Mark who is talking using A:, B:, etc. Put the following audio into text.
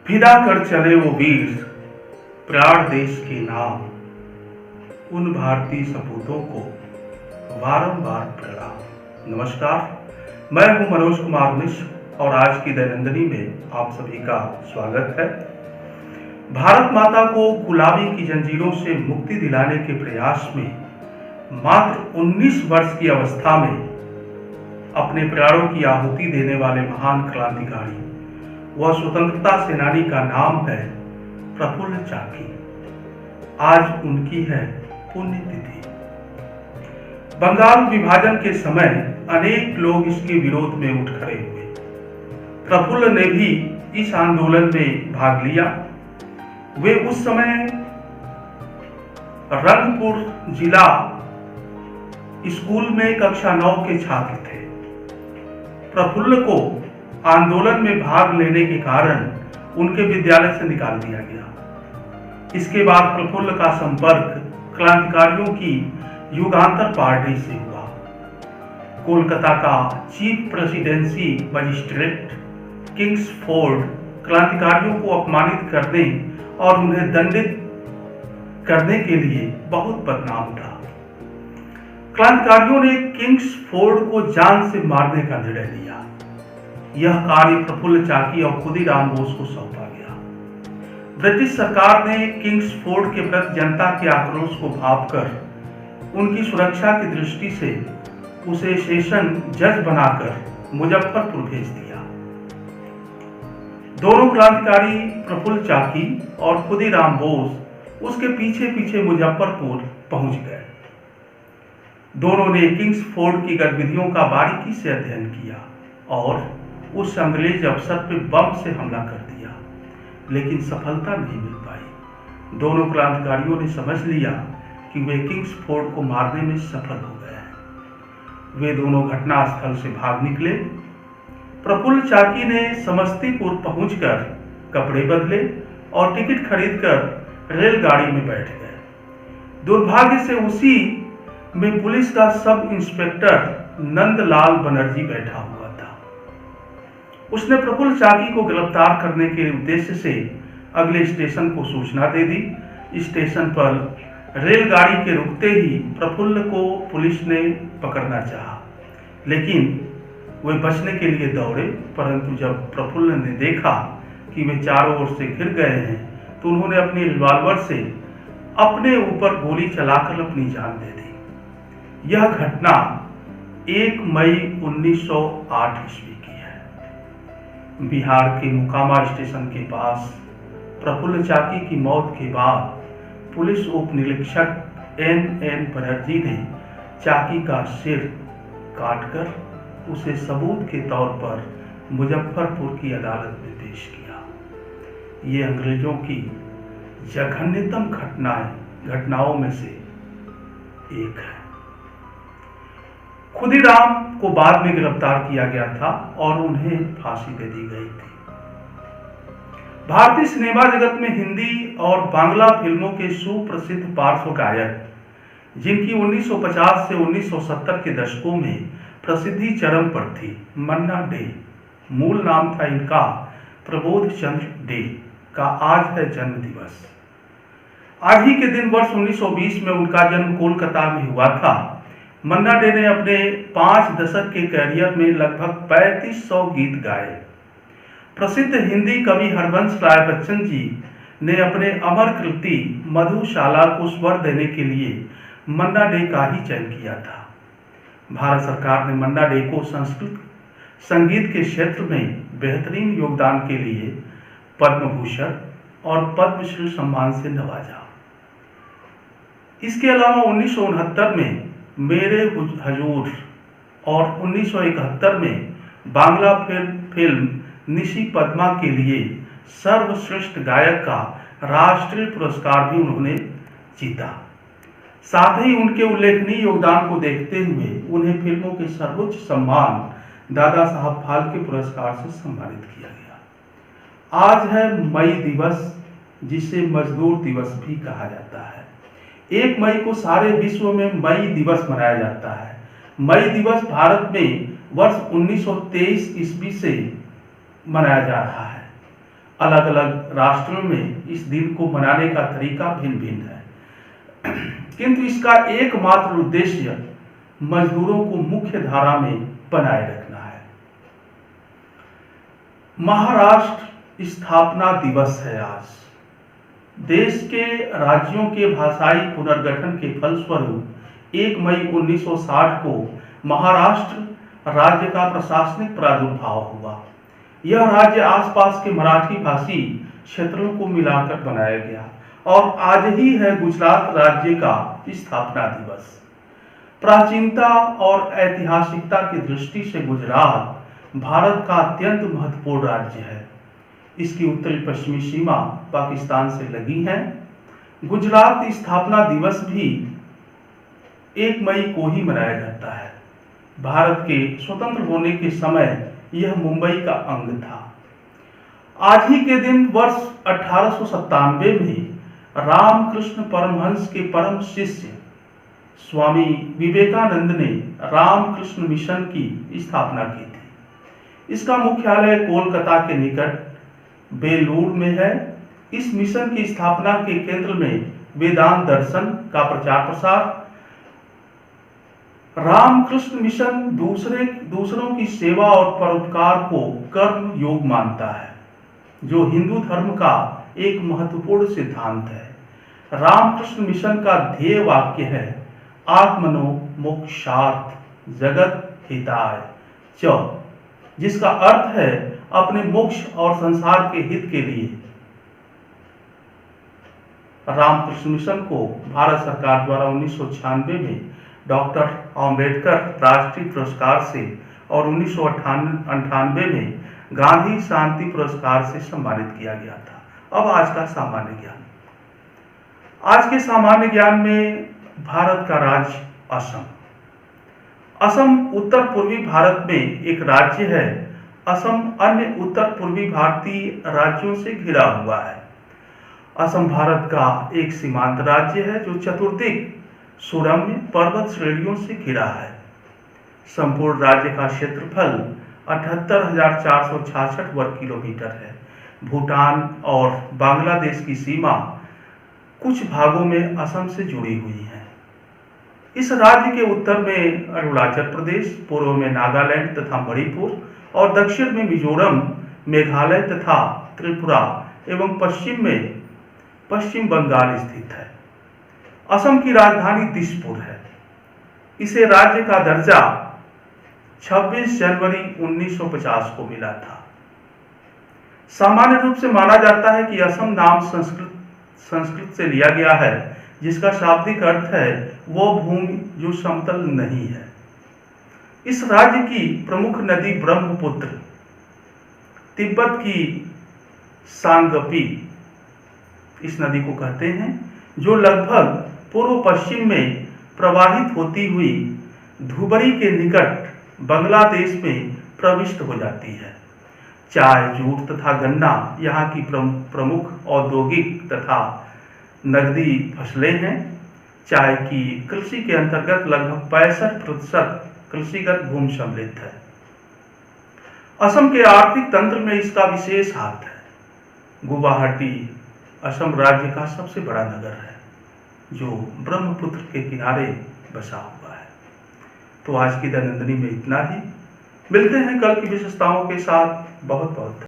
A: फिदा कर चले वो वीर प्राण देश के नाम, उन भारतीय सपूतों को बारंबार प्रणाम। नमस्कार, मैं हूं मनोज कुमार मिश्र और आज की दैनंदिनी में आप सभी का स्वागत है। भारत माता को गुलामी की जंजीरों से मुक्ति दिलाने के प्रयास में मात्र 19 वर्ष की अवस्था में अपने प्राणों की आहुति देने वाले महान क्रांतिकारी व स्वतंत्रता सेनानी का नाम है प्रफुल्ल चाकी। आज उनकी है पुण्यतिथि। बंगाल विभाजन के समय अनेक लोग इसके विरोध में उठ खड़े हुए। प्रफुल्ल ने भी इस आंदोलन में भाग लिया। वे उस समय रंगपुर जिला स्कूल में कक्षा 9 के छात्र थे। प्रफुल्ल को आंदोलन में भाग लेने के कारण उनके विद्यालय से निकाल दिया गया। इसके बाद प्रफुल्ल का संपर्क क्रांतिकारियों की युगांतर पार्टी से हुआ। कोलकाता का चीफ प्रेसिडेंसी मजिस्ट्रेट किंग्सफोर्ड क्रांतिकारियों को अपमानित करने और उन्हें दंडित करने के लिए बहुत बदनाम था। क्रांतिकारियों ने किंग्सफोर्ड को जान से मारने का निर्णय लिया। यह कार्य प्रफुल्ल चाकी और खुदीराम बोस को सौंपा गया। ब्रिटिश सरकार ने किंग्सफोर्ड के प्रति जनता के आक्रोश को भांपकर उनकी सुरक्षा की दृष्टि से उसे सेशन जज बनाकर मुजफ्फरपुर भेज दिया। दोनों क्रांतिकारी प्रफुल्ल चाकी और खुदीराम बोस उसके पीछे पीछे मुजफ्फरपुर पहुंच गए। दोनों ने किंग्सफोर्ड की गतिविधियों का बारीकी से अध्ययन किया और उस अंग्रेज अफसर पर बम से हमला कर दिया, लेकिन सफलता नहीं मिल पाई। दोनों क्रांतिकारियों ने समझ लिया कि वे किंग्सफोर्ड को मारने में सफल हो गए हैं। वे दोनों घटनास्थल से भाग निकले। प्रफुल्ल चाकी ने समस्तीपुर पहुंचकर कपड़े बदले और टिकट खरीदकर रेलगाड़ी में बैठ गए। दुर्भाग्य से उसी में पुलिस का सब इंस्पेक्टर नंदलाल बनर्जी बैठा हुआ था। उसने प्रफुल्ल चाकी को गिरफ्तार करने के उद्देश्य से अगले स्टेशन को सूचना दे दी। स्टेशन पर रेलगाड़ी के रुकते ही प्रफुल्ल को पुलिस ने पकड़ना चाहा, लेकिन वे बचने के लिए दौड़े। परंतु जब प्रफुल्ल ने देखा कि वे चारों ओर से घिर गए हैं, तो उन्होंने अपनी रिवॉल्वर से अपने ऊपर गोली चलाकर अपनी जान दे दी। यह घटना 1 मई 1908 ईस्वी की है। बिहार के मुकामा स्टेशन के पास प्रफुल्ल चाकी की मौत के बाद पुलिस उप निरीक्षक N.N. बनर्जी ने चाकी का सिर काटकर उसे सबूत के तौर पर मुजफ्फरपुर की अदालत में पेश किया। ये अंग्रेजों की जघन्यतम घटनाओं में से एक है। खुदीराम को बाद में गिरफ्तार किया गया था और उन्हें फांसी दे दी गई थी। भारतीय सिनेमा जगत में हिंदी और बांग्ला फिल्मों के सुप्रसिद्ध पार्श्व गायक, जिनकी 1950 से 1970 के दशकों में प्रसिद्धि चरम पर थी, मन्ना डे, मूल नाम था इनका प्रबोध चंद्र डे, का आज है जन्म दिवस। आज ही के दिन वर्ष 1920 में उनका जन्म कोलकाता में हुआ था। मन्ना डे ने अपने 5 दशक के कैरियर में लगभग 3500 गीत गाए। प्रसिद्ध हिंदी कवि हरवंश राय बच्चन जी ने अपने अमर कृति मधुशाला को स्वर देने के लिए मन्ना डे का ही चयन किया था। भारत सरकार ने मन्ना डे को संस्कृत संगीत के क्षेत्र में बेहतरीन योगदान के लिए पद्म भूषण और पद्मश्री सम्मान से नवाजा। इसके अलावा 1969 में मेरे हुजूर और 1971 में बांग्ला फिल्म निशी पद्मा के लिए सर्वश्रेष्ठ गायक का राष्ट्रीय पुरस्कार भी उन्होंने जीता। साथ ही उनके उल्लेखनीय योगदान को देखते हुए उन्हें फिल्मों के सर्वोच्च सम्मान दादा साहब फाल्के पुरस्कार से सम्मानित किया गया। आज है मई दिवस, जिसे मजदूर दिवस भी कहा जाता है। 1 मई को सारे विश्व में मई दिवस मनाया जाता है। मई दिवस भारत में वर्ष 1923 ईस्वी से मनाया जा रहा है। अलग अलग राष्ट्रों में इस दिन को मनाने का तरीका भिन्न भिन्न है, किंतु इसका एकमात्र उद्देश्य मजदूरों को मुख्य धारा में बनाए रखना है। महाराष्ट्र स्थापना दिवस है आज। देश के राज्यों के भाषाई पुनर्गठन के फलस्वरूप 1 मई 1960 को महाराष्ट्र राज्य का प्रशासनिक प्रादुर्भाव हुआ। यह राज्य आसपास के मराठी भाषी क्षेत्रों को मिलाकर बनाया गया और आज ही है गुजरात राज्य का स्थापना दिवस। प्राचीनता और ऐतिहासिकता की दृष्टि से गुजरात भारत का अत्यंत महत्वपूर्ण राज्य है। इसकी उत्तरी पश्चिमी सीमा पाकिस्तान से लगी है। गुजरात स्थापना दिवस भी 1 मई को ही मनाया जाता है। भारत के स्वतंत्र होने के समय यह मुंबई का अंग था। आज ही के दिन वर्ष 1897 में रामकृष्ण परमहंस के परम शिष्य स्वामी विवेकानंद ने रामकृष्ण मिशन की स्थापना की थी। इसका मुख्यालय कोलकाता के निकट बेलूर में है। इस मिशन की स्थापना के केंद्र में वेदांत दर्शन का प्रचार प्रसार। रामकृष्ण मिशन दूसरों की सेवा और परोपकार को कर्म योग मानता है, जो हिंदू धर्म का एक महत्वपूर्ण सिद्धांत है। रामकृष्ण मिशन का ध्येय वाक्य है आत्मनो मोक्षार्थ जगत हिताय च, जिसका अर्थ है अपने मोक्ष और संसार के हित के लिए। रामकृष्ण मिशन को भारत सरकार द्वारा 1996 में डॉक्टर अंबेडकर राष्ट्रीय पुरस्कार से और 1998 में गांधी शांति पुरस्कार से सम्मानित किया गया था। अब आज का सामान्य ज्ञान। आज के सामान्य ज्ञान में भारत का राज्य असम। असम उत्तर पूर्वी भारत में एक राज्य है। असम अन्य उत्तर पूर्वी भारतीय राज्यों से घिरा हुआ है। असम भारत का एक सीमांत राज्य है जो चतुर्दिक सुरम्य पर्वत श्रेणियों से घिरा है। संपूर्ण राज्य का क्षेत्रफल 78,466 वर्ग किलोमीटर है। भूटान और बांग्लादेश की सीमा कुछ भागों में असम से जुड़ी हुई है। इस राज्य के उत्तर में अरुणाचल प्रदेश, पूर्व में नागालैंड तथा मणिपुर और दक्षिण में मिजोरम, मेघालय तथा त्रिपुरा एवं पश्चिम में पश्चिम बंगाल स्थित है। असम की राजधानी दिसपुर है। इसे राज्य का दर्जा 26 जनवरी 1950 को मिला था। सामान्य रूप से माना जाता है कि असम नाम संस्कृत से लिया गया है, जिसका शाब्दिक अर्थ है वह भूमि जो समतल नहीं है। इस राज्य की प्रमुख नदी ब्रह्मपुत्र, तिब्बत की सांगपी इस नदी को कहते हैं, जो लगभग पूर्व पश्चिम में प्रवाहित होती हुई धुबरी के निकट बांग्लादेश में प्रविष्ट हो जाती है। चाय, जूट तथा गन्ना यहाँ की प्रमुख औद्योगिक तथा नकदी फसलें हैं। चाय की कृषि के अंतर्गत लगभग 65% कृषिगत भूमि सम्मिलित है। असम के आर्थिक तंत्र में इसका विशेष हाथ है। गुवाहाटी असम राज्य का सबसे बड़ा नगर है, जो ब्रह्मपुत्र के किनारे बसा हुआ है। तो आज की दैनंदिनी में इतना ही। मिलते हैं कल की विशेषताओं के साथ। बहुत बहुत